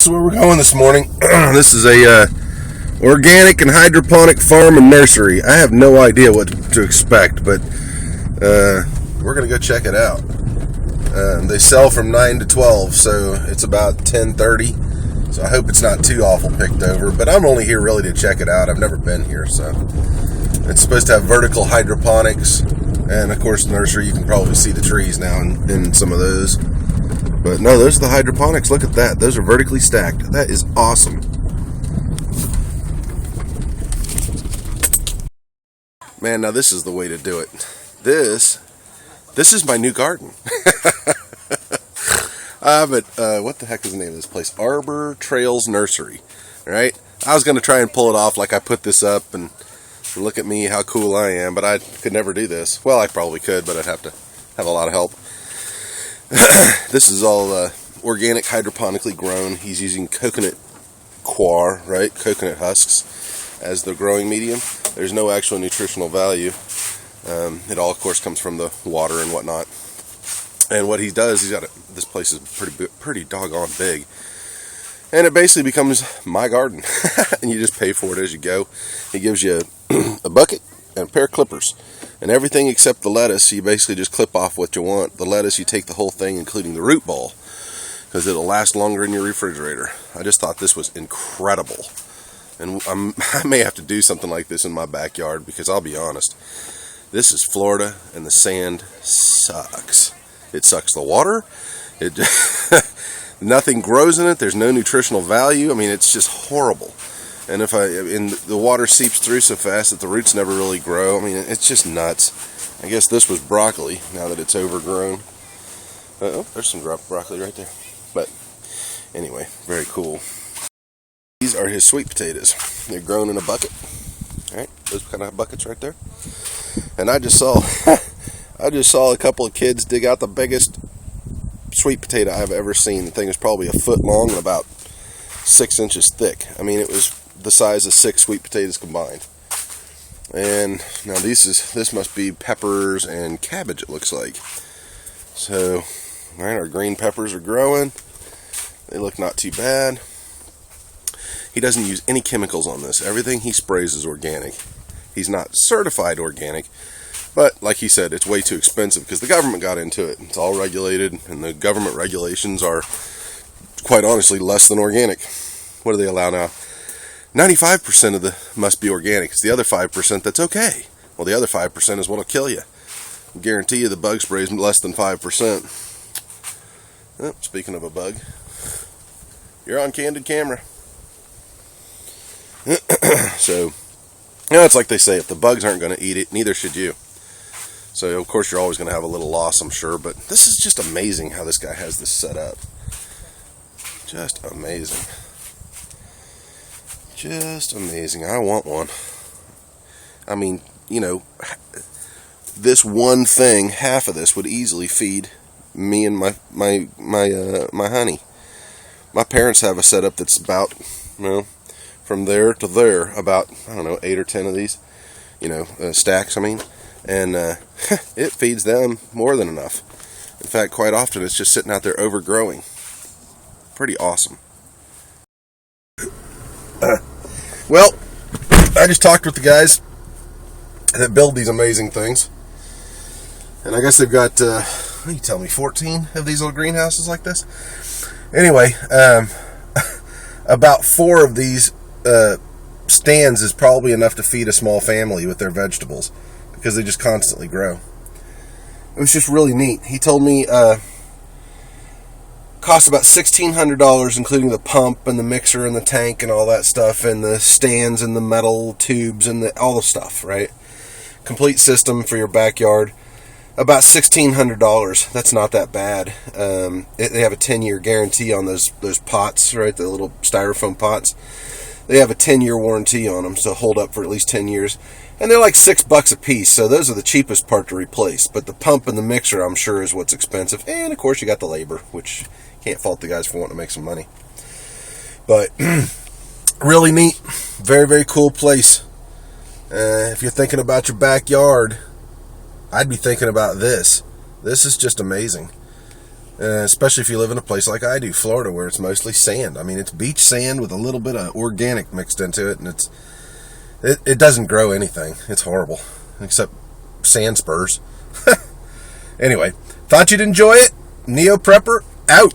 So where we're going this morning, this is a organic and hydroponic farm and nursery. I have no idea what to expect, but we're going to go check it out. They sell from 9 to 12, so it's about 10:30. So I hope it's not too awful picked over, but I'm only here really to check it out. I've never been here, so it's supposed to have vertical hydroponics, and of course the nursery, you can probably see the trees now in some of those. But no, those are the hydroponics. Look at that. Those are vertically stacked. That is awesome. Man, now this is the way to do it. This is my new garden. But what the heck is the name of this place? Arbor Trails Nursery. Right? I was going to try and pull it off like I put this up and look at me, how cool I am, but I could never do this. Well, I probably could, but I'd have to have a lot of help. This is all organic, hydroponically grown. He's using coconut coir, right? Coconut husks as the growing medium. There's no actual nutritional value. It all, of course, comes from the water and whatnot. And what he does, this place is pretty doggone big. And it basically becomes my garden. And you just pay for it as you go. He gives you a bucket and a pair of clippers. And everything except the lettuce, you basically just clip off what you want. The lettuce, you take the whole thing, including the root ball, because it'll last longer in your refrigerator. I just thought this was incredible. And I may have to do something like this in my backyard, because I'll be honest, this is Florida, and the sand sucks. It sucks the water. Nothing grows in it. There's no nutritional value. I mean, it's just horrible. And the water seeps through so fast that the roots never really grow. I mean, it's just nuts. I guess this was broccoli, now that it's overgrown. Oh, there's some broccoli right there. But anyway, very cool. These are his sweet potatoes. They're grown in a bucket. All right, those kind of buckets right there. And I just saw a couple of kids dig out the biggest sweet potato I've ever seen. The thing was probably a foot long and about 6 inches thick. I mean, it was the size of 6 sweet potatoes combined. And now this must be peppers and cabbage, it looks like. So, all right, our green peppers are growing. They look not too bad. He doesn't use any chemicals on this. Everything he sprays is organic. He's not certified organic, but like he said, it's way too expensive because the government got into it. It's all regulated, and the government regulations are, quite honestly, less than organic. What do they allow now? 95% of the must be organic. It's the other 5% that's okay. Well, the other 5% is what'll kill you. I guarantee you the bug spray is less than 5%. Oh, speaking of a bug, you're on candid camera. So, it's like they say, if the bugs aren't going to eat it, neither should you. So, of course, you're always going to have a little loss, I'm sure. But this is just amazing how this guy has this set up. Just amazing. Just amazing. I want one. I mean, this one thing, half of this would easily feed me and my honey. My parents have a setup that's about, from there to there, about, 8 or 10 of these, stacks, and it feeds them more than enough. In fact, quite often it's just sitting out there overgrowing. Pretty awesome. Well, I just talked with the guys that build these amazing things, and I guess they've got, what do you tell me, 14 of these little greenhouses like this? Anyway, about 4 of these stands is probably enough to feed a small family with their vegetables, because they just constantly grow. It was just really neat. He told me cost about $1,600, including the pump and the mixer and the tank and all that stuff, and the stands and the metal tubes and all the stuff, right? Complete system for your backyard. About $1,600. That's not that bad. They have a 10-year guarantee on those pots, right? The little styrofoam pots. They have a 10-year warranty on them, so hold up for at least 10 years. And they're like $6 a piece, so those are the cheapest part to replace. But the pump and the mixer, I'm sure, is what's expensive. And, of course, you got the labor, which can't fault the guys for wanting to make some money. But really neat. Very, very cool place. If you're thinking about your backyard, I'd be thinking about this. This is just amazing. especially if you live in a place like I do, Florida, where it's mostly sand. I mean, it's beach sand with a little bit of organic mixed into it, and it doesn't grow anything. It's horrible, except sand spurs. Anyway, thought you'd enjoy it. Neo Prepper, out.